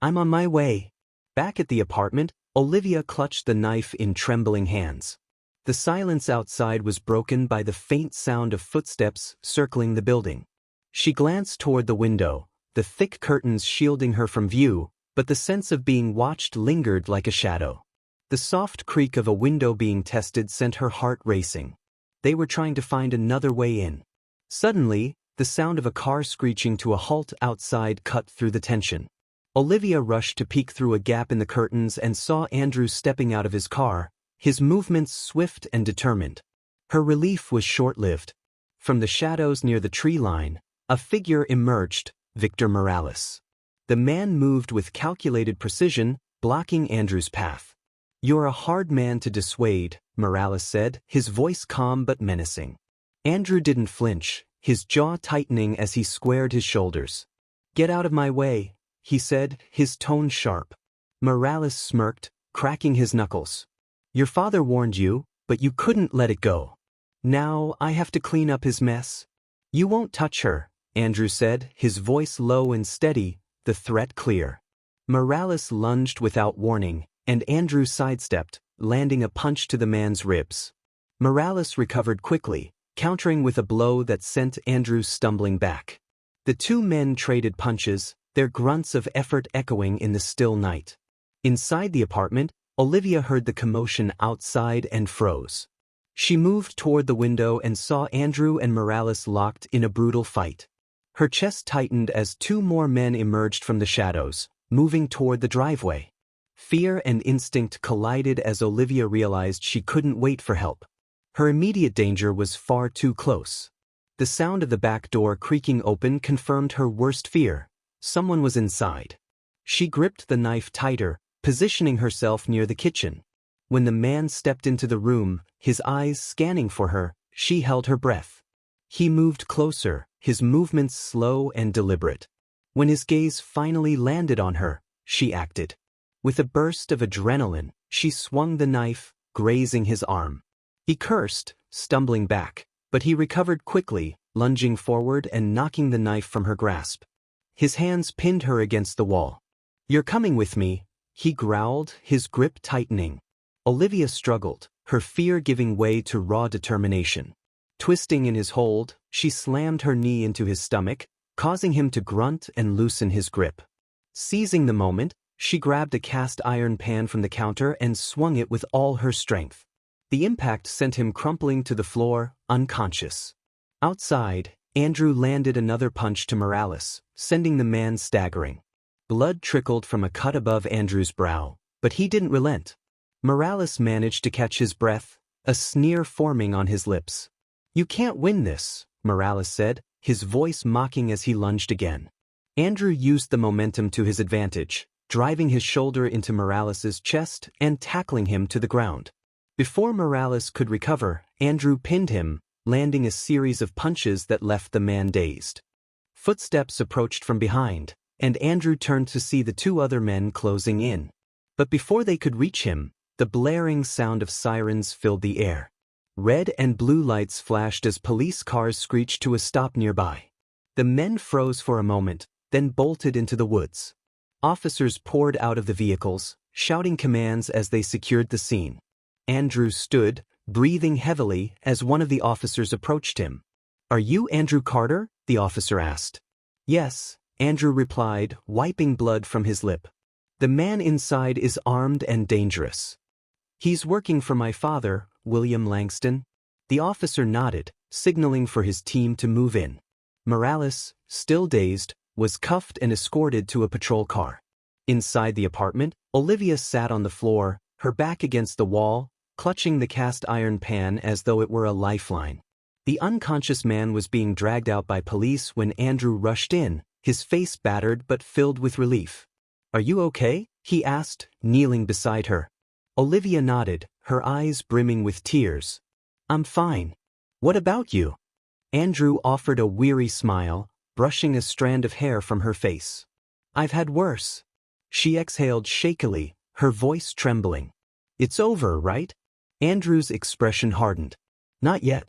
I'm on my way. Back at the apartment, Olivia clutched the knife in trembling hands. The silence outside was broken by the faint sound of footsteps circling the building. She glanced toward the window, the thick curtains shielding her from view, but the sense of being watched lingered like a shadow. The soft creak of a window being tested sent her heart racing. They were trying to find another way in. Suddenly, the sound of a car screeching to a halt outside cut through the tension. Olivia rushed to peek through a gap in the curtains and saw Andrew stepping out of his car, his movements swift and determined. Her relief was short-lived. From the shadows near the tree line, a figure emerged, Victor Morales. The man moved with calculated precision, blocking Andrew's path. You're a hard man to dissuade, Morales said, his voice calm but menacing. Andrew didn't flinch, his jaw tightening as he squared his shoulders. Get out of my way, he said, his tone sharp. Morales smirked, cracking his knuckles. Your father warned you, but you couldn't let it go. Now I have to clean up his mess. You won't touch her, Andrew said, his voice low and steady, the threat clear. Morales lunged without warning, and Andrew sidestepped, landing a punch to the man's ribs. Morales recovered quickly, countering with a blow that sent Andrew stumbling back. The two men traded punches, their grunts of effort echoing in the still night. Inside the apartment, Olivia heard the commotion outside and froze. She moved toward the window and saw Andrew and Morales locked in a brutal fight. Her chest tightened as two more men emerged from the shadows, moving toward the driveway. Fear and instinct collided as Olivia realized she couldn't wait for help. Her immediate danger was far too close. The sound of the back door creaking open confirmed her worst fear. Someone was inside. She gripped the knife tighter, positioning herself near the kitchen. When the man stepped into the room, his eyes scanning for her, she held her breath. He moved closer, his movements slow and deliberate. When his gaze finally landed on her, she acted. With a burst of adrenaline, she swung the knife, grazing his arm. He cursed, stumbling back, but he recovered quickly, lunging forward and knocking the knife from her grasp. His hands pinned her against the wall. You're coming with me, he growled, his grip tightening. Olivia struggled, her fear giving way to raw determination. Twisting in his hold, she slammed her knee into his stomach, causing him to grunt and loosen his grip. Seizing the moment, she grabbed a cast iron pan from the counter and swung it with all her strength. The impact sent him crumpling to the floor, unconscious. Outside, Andrew landed another punch to Morales, sending the man staggering. Blood trickled from a cut above Andrew's brow, but he didn't relent. Morales managed to catch his breath, a sneer forming on his lips. You can't win this, Morales said, his voice mocking as he lunged again. Andrew used the momentum to his advantage, driving his shoulder into Morales's chest and tackling him to the ground. Before Morales could recover, Andrew pinned him, landing a series of punches that left the man dazed. Footsteps approached from behind, and Andrew turned to see the two other men closing in. But before they could reach him, the blaring sound of sirens filled the air. Red and blue lights flashed as police cars screeched to a stop nearby. The men froze for a moment, then bolted into the woods. Officers poured out of the vehicles, shouting commands as they secured the scene. Andrew stood, breathing heavily, as one of the officers approached him. "Are you Andrew Carter?" the officer asked. "Yes," Andrew replied, wiping blood from his lip. "The man inside is armed and dangerous." "He's working for my father, William Langston." The officer nodded, signaling for his team to move in. Morales, still dazed, was cuffed and escorted to a patrol car. Inside the apartment, Olivia sat on the floor, her back against the wall, clutching the cast iron pan as though it were a lifeline. The unconscious man was being dragged out by police when Andrew rushed in, his face battered but filled with relief. "Are you okay?" he asked, kneeling beside her. Olivia nodded, her eyes brimming with tears. "I'm fine. What about you?" Andrew offered a weary smile, brushing a strand of hair from her face. "I've had worse." She exhaled shakily, her voice trembling. "It's over, right?" Andrew's expression hardened. "Not yet.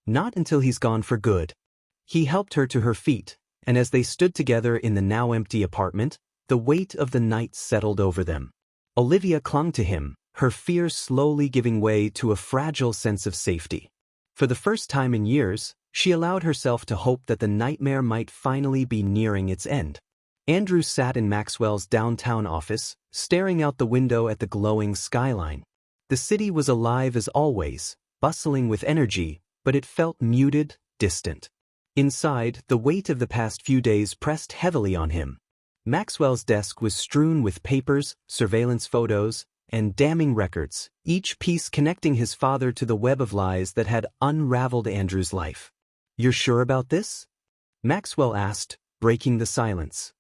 Not until he's gone for good." He helped her to her feet, and as they stood together in the now empty apartment, the weight of the night settled over them. Olivia clung to him, her fear slowly giving way to a fragile sense of safety. For the first time in years, she allowed herself to hope that the nightmare might finally be nearing its end. Andrew sat in Maxwell's downtown office, staring out the window at the glowing skyline. The city was alive as always, bustling with energy, but it felt muted, distant. Inside, the weight of the past few days pressed heavily on him. Maxwell's desk was strewn with papers, surveillance photos, and damning records, each piece connecting his father to the web of lies that had unraveled Andrew's life. "You're sure about this?" Maxwell asked, breaking the silence.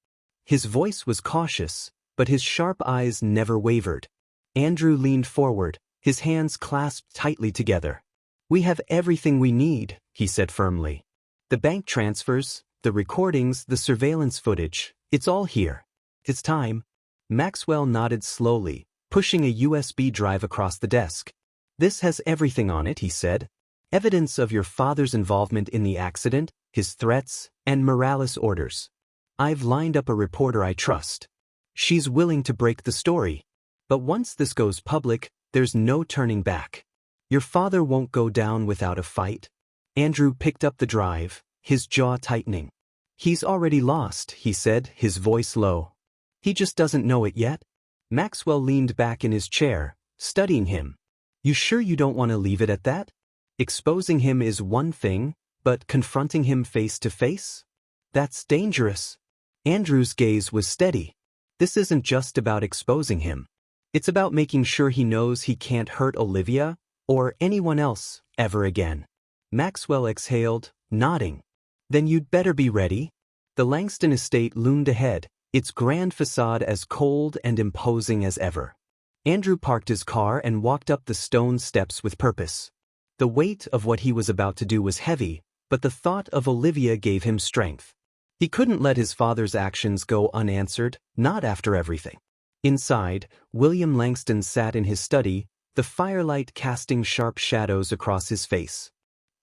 His voice was cautious, but his sharp eyes never wavered. Andrew leaned forward, his hands clasped tightly together. "We have everything we need," he said firmly. "The bank transfers, the recordings, the surveillance footage, it's all here. It's time." Maxwell nodded slowly, pushing a USB drive across the desk. "This has everything on it," he said. "Evidence of your father's involvement in the accident, his threats, and Morales' orders. I've lined up a reporter I trust. She's willing to break the story. But once this goes public, there's no turning back. Your father won't go down without a fight." Andrew picked up the drive, his jaw tightening. "He's already lost," he said, his voice low. "He just doesn't know it yet." Maxwell leaned back in his chair, studying him. "You sure you don't want to leave it at that? Exposing him is one thing, but confronting him face to face? That's dangerous." Andrew's gaze was steady. "This isn't just about exposing him. It's about making sure he knows he can't hurt Olivia, or anyone else, ever again." Maxwell exhaled, nodding. "Then you'd better be ready." The Langston estate loomed ahead, its grand facade as cold and imposing as ever. Andrew parked his car and walked up the stone steps with purpose. The weight of what he was about to do was heavy, but the thought of Olivia gave him strength. He couldn't let his father's actions go unanswered, not after everything. Inside, William Langston sat in his study, the firelight casting sharp shadows across his face.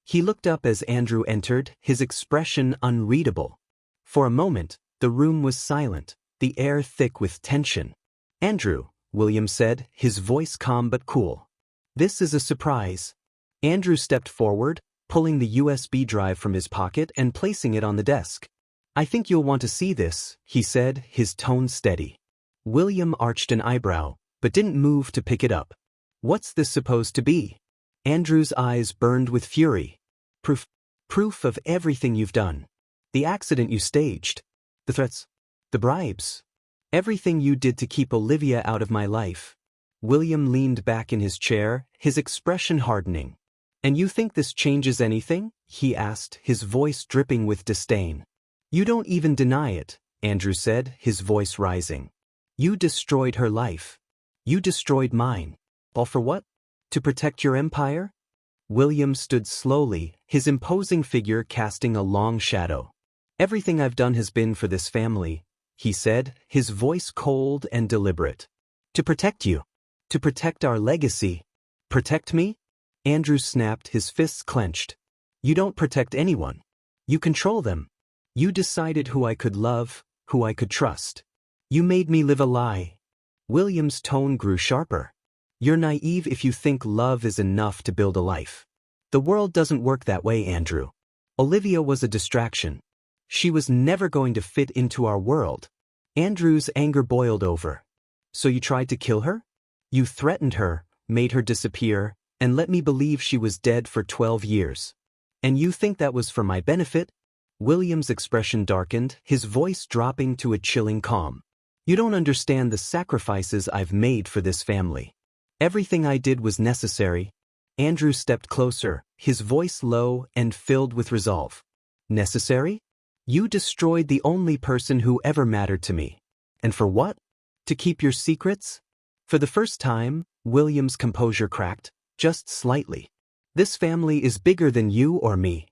He looked up as Andrew entered, his expression unreadable. For a moment, the room was silent, the air thick with tension. "Andrew," William said, his voice calm but cool. "This is a surprise." Andrew stepped forward, pulling the USB drive from his pocket and placing it on the desk. "I think you'll want to see this," he said, his tone steady. William arched an eyebrow, but didn't move to pick it up. "What's this supposed to be?" Andrew's eyes burned with fury. Proof of everything you've done. The accident you staged. The threats. The bribes. Everything you did to keep Olivia out of my life." William leaned back in his chair, his expression hardening. "And you think this changes anything?" he asked, his voice dripping with disdain. "You don't even deny it," Andrew said, his voice rising. "You destroyed her life. You destroyed mine. All for what? To protect your empire?" William stood slowly, his imposing figure casting a long shadow. "Everything I've done has been for this family, he said, his voice cold and deliberate. To protect you. To protect our legacy. Protect me? Andrew snapped, his fists clenched. You don't protect anyone. You control them. You decided who I could love, who I could trust. You made me live a lie. William's tone grew sharper. You're naive if you think love is enough to build a life. The world doesn't work that way, Andrew. Olivia was a distraction. She was never going to fit into our world. Andrew's anger boiled over. So you tried to kill her? You threatened her, made her disappear, and let me believe she was dead for 12 years. And you think that was for my benefit? William's expression darkened, his voice dropping to a chilling calm. You don't understand the sacrifices I've made for this family. Everything I did was necessary. Andrew stepped closer, his voice low and filled with resolve. Necessary? You destroyed the only person who ever mattered to me. And for what? To keep your secrets? For the first time, William's composure cracked, just slightly. This family is bigger than you or me.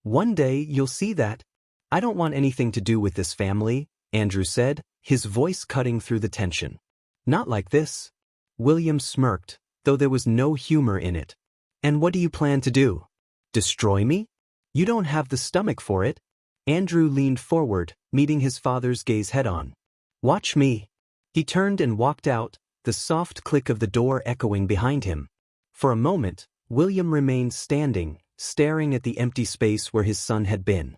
One day you'll see that. I don't want anything to do with this family, Andrew said, his voice cutting through the tension. Not like this. William smirked, though there was no humor in it. And what do you plan to do? Destroy me? You don't have the stomach for it. Andrew leaned forward, meeting his father's gaze head-on. Watch me. He turned and walked out, the soft click of the door echoing behind him. For a moment, William remained standing, staring at the empty space where his son had been.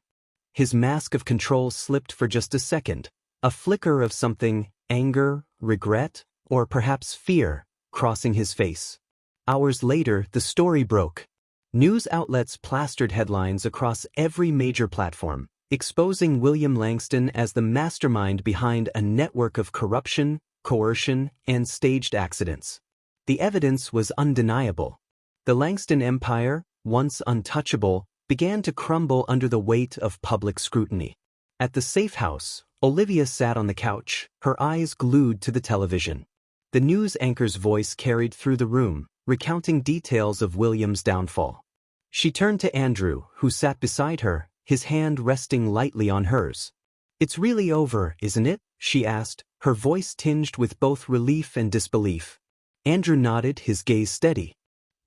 His mask of control slipped for just a second, a flicker of something, anger, regret, or perhaps fear, crossing his face. Hours later, the story broke. News outlets plastered headlines across every major platform, exposing William Langston as the mastermind behind a network of corruption, coercion, and staged accidents. The evidence was undeniable. The Langston empire, once untouchable, began to crumble under the weight of public scrutiny. At the safe house, Olivia sat on the couch, her eyes glued to the television. The news anchor's voice carried through the room, recounting details of William's downfall. She turned to Andrew, who sat beside her, his hand resting lightly on hers. It's really over, isn't it? She asked, her voice tinged with both relief and disbelief. Andrew nodded, his gaze steady.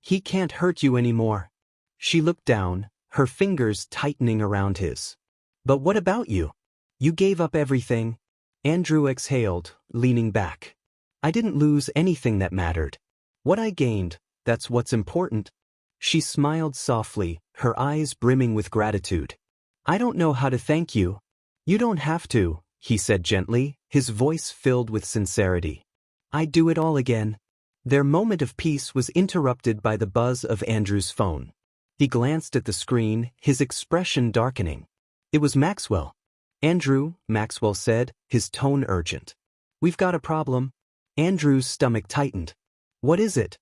He can't hurt you anymore. She looked down, her fingers tightening around his. But what about you? You gave up everything. Andrew exhaled, leaning back. I didn't lose anything that mattered. What I gained, that's what's important. She smiled softly, her eyes brimming with gratitude. I don't know how to thank you. You don't have to, he said gently, his voice filled with sincerity. I'd do it all again. Their moment of peace was interrupted by the buzz of Andrew's phone. He glanced at the screen, his expression darkening. It was Maxwell. Andrew, Maxwell said, his tone urgent. We've got a problem. Andrew's stomach tightened. What is it?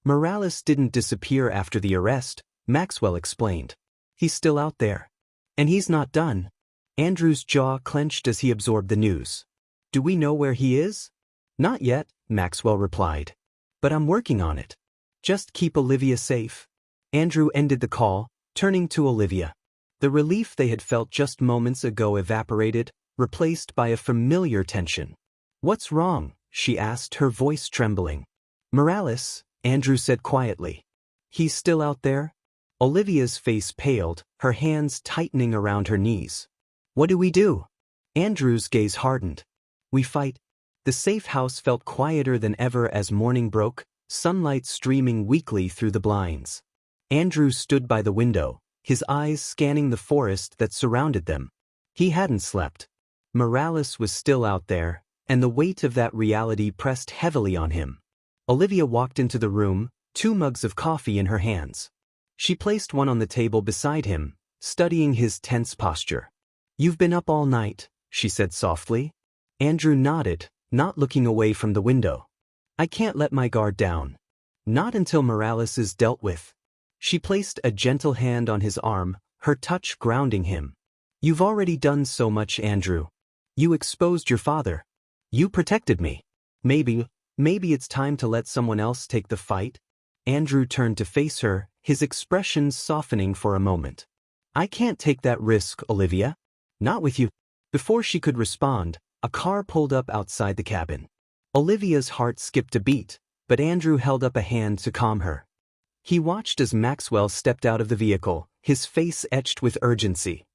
Morales didn't disappear after the arrest, Maxwell explained. He's still out there. And he's not done. Andrew's jaw clenched as he absorbed the news. Do we know where he is? Not yet, Maxwell replied. But I'm working on it. Just keep Olivia safe. Andrew ended the call, turning to Olivia. The relief they had felt just moments ago evaporated, replaced by a familiar tension. What's wrong? She asked, her voice trembling. Morales, Andrew said quietly. He's still out there? Olivia's face paled, her hands tightening around her knees. What do we do? Andrew's gaze hardened. We fight. The safe house felt quieter than ever as morning broke, sunlight streaming weakly through the blinds. Andrew stood by the window, his eyes scanning the forest that surrounded them. He hadn't slept. Morales was still out there, and the weight of that reality pressed heavily on him. Olivia walked into the room, 2 mugs of coffee in her hands. She placed one on the table beside him, studying his tense posture. You've been up all night, she said softly. Andrew nodded, not looking away from the window. I can't let my guard down. Not until Morales is dealt with. She placed a gentle hand on his arm, her touch grounding him. You've already done so much, Andrew. You exposed your father. You protected me. Maybe it's time to let someone else take the fight. Andrew turned to face her, his expression softening for a moment. I can't take that risk, Olivia. Not with you. Before she could respond, A car pulled up outside the cabin. Olivia's heart skipped a beat, but Andrew held up a hand to calm her. He watched as Maxwell stepped out of the vehicle, his face etched with urgency.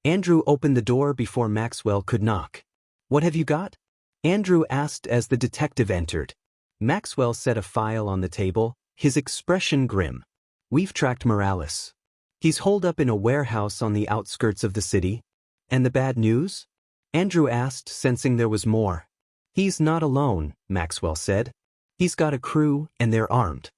Andrew opened the door before Maxwell could knock. "What have you got?" Andrew asked as the detective entered. Maxwell set a file on the table, his expression grim. "We've tracked Morales. He's holed up in a warehouse on the outskirts of the city." "And the bad news?" Andrew asked, sensing there was more. "He's not alone," Maxwell said. "He's got a crew, and they're armed.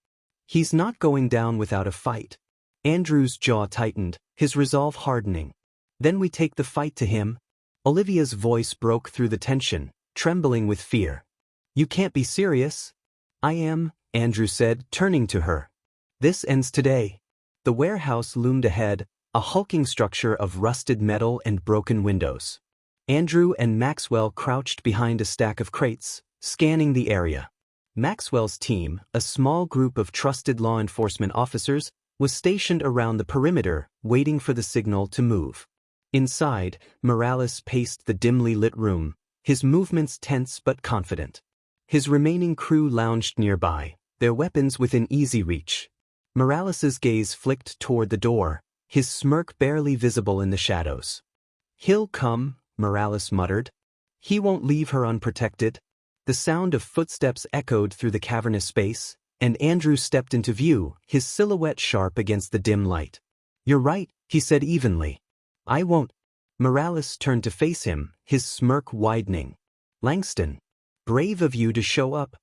He's not going down without a fight." Andrew's jaw tightened, his resolve hardening. "Then we take the fight to him." Olivia's voice broke through the tension, trembling with fear. "You can't be serious." "I am," Andrew said, turning to her. "This ends today." The warehouse loomed ahead, a hulking structure of rusted metal and broken windows. Andrew and Maxwell crouched behind a stack of crates, scanning the area. Maxwell's team, a small group of trusted law enforcement officers, was stationed around the perimeter, waiting for the signal to move. Inside, Morales paced the dimly lit room, his movements tense but confident. His remaining crew lounged nearby, their weapons within easy reach. Morales's gaze flicked toward the door, his smirk barely visible in the shadows. "He'll come," Morales muttered. "He won't leave her unprotected." The sound of footsteps echoed through the cavernous space, and Andrew stepped into view, his silhouette sharp against the dim light. "You're right," he said evenly. "I won't." Morales turned to face him, his smirk widening. "Langston, brave of you to show up."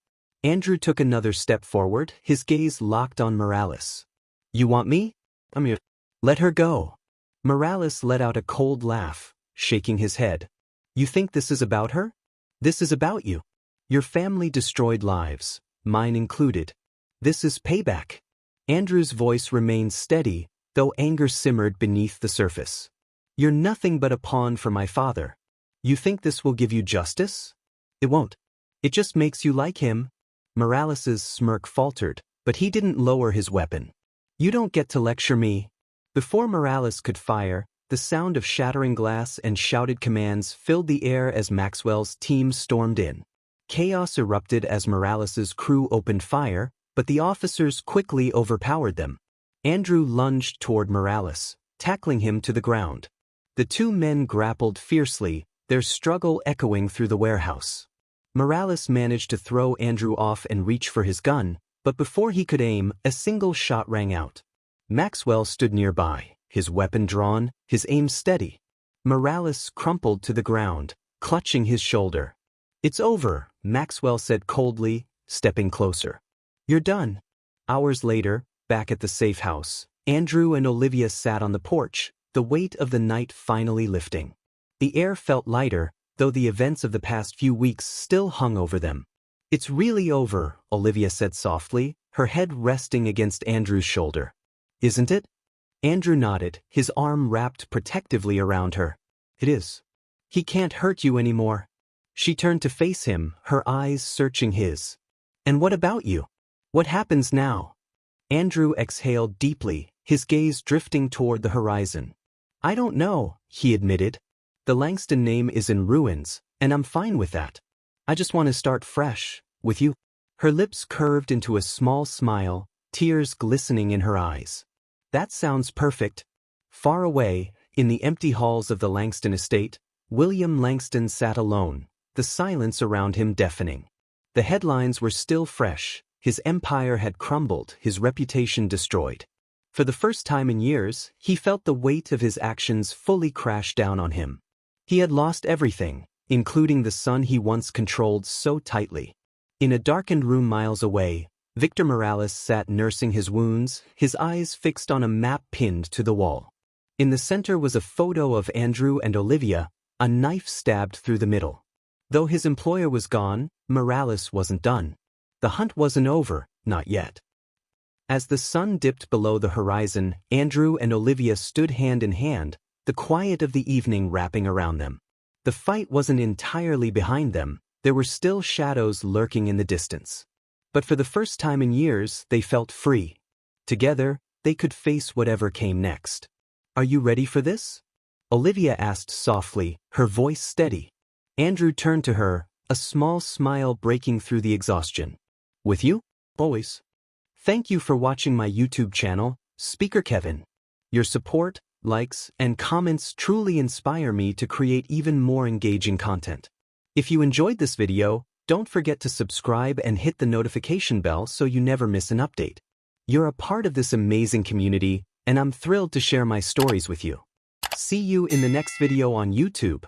Andrew took another step forward, his gaze locked on Morales. "You want me? I'm here." "Let her go." Morales let out a cold laugh, shaking his head. "You think this is about her? This is about you. Your family destroyed lives, mine included. This is payback." Andrew's voice remained steady, though anger simmered beneath the surface. "You're nothing but a pawn for my father. You think this will give you justice? It won't. It just makes you like him." Morales's smirk faltered, but he didn't lower his weapon. "You don't get to lecture me." Before Morales could fire, the sound of shattering glass and shouted commands filled the air as Maxwell's team stormed in. Chaos erupted as Morales's crew opened fire, but the officers quickly overpowered them. Andrew lunged toward Morales, tackling him to the ground. The two men grappled fiercely, their struggle echoing through the warehouse. Morales managed to throw Andrew off and reach for his gun, but before he could aim, a single shot rang out. Maxwell stood nearby, his weapon drawn, his aim steady. Morales crumpled to the ground, clutching his shoulder. "It's over," Maxwell said coldly, stepping closer. "You're done." Hours later, back at the safe house, Andrew and Olivia sat on the porch, the weight of the night finally lifting. The air felt lighter, though the events of the past few weeks still hung over them. "It's really over," Olivia said softly, her head resting against Andrew's shoulder. "Isn't it?" Andrew nodded, his arm wrapped protectively around her. "It is. He can't hurt you anymore." She turned to face him, her eyes searching his. "And what about you? What happens now?" Andrew exhaled deeply, his gaze drifting toward the horizon. "I don't know," he admitted. "The Langston name is in ruins, and I'm fine with that. I just want to start fresh, with you." Her lips curved into a small smile, tears glistening in her eyes. "That sounds perfect." Far away, in the empty halls of the Langston estate, William Langston sat alone, the silence around him deafening. The headlines were still fresh. His empire had crumbled, his reputation destroyed. For the first time in years, he felt the weight of his actions fully crash down on him. He had lost everything, including the son he once controlled so tightly. In a darkened room miles away, Victor Morales sat nursing his wounds, his eyes fixed on a map pinned to the wall. In the center was a photo of Andrew and Olivia, a knife stabbed through the middle. Though his employer was gone, Morales wasn't done. The hunt wasn't over, not yet. As the sun dipped below the horizon, Andrew and Olivia stood hand in hand, the quiet of the evening wrapping around them. The fight wasn't entirely behind them, there were still shadows lurking in the distance. But for the first time in years, they felt free. Together, they could face whatever came next. "Are you ready for this?" Olivia asked softly, her voice steady. Andrew turned to her, a small smile breaking through the exhaustion. With you? Always. Thank you for watching my YouTube channel, Speaker Kevin. Your support, likes, and comments truly inspire me to create even more engaging content. If you enjoyed this video, don't forget to subscribe and hit the notification bell so you never miss an update. You're a part of this amazing community, and I'm thrilled to share my stories with you. See you in the next video on YouTube.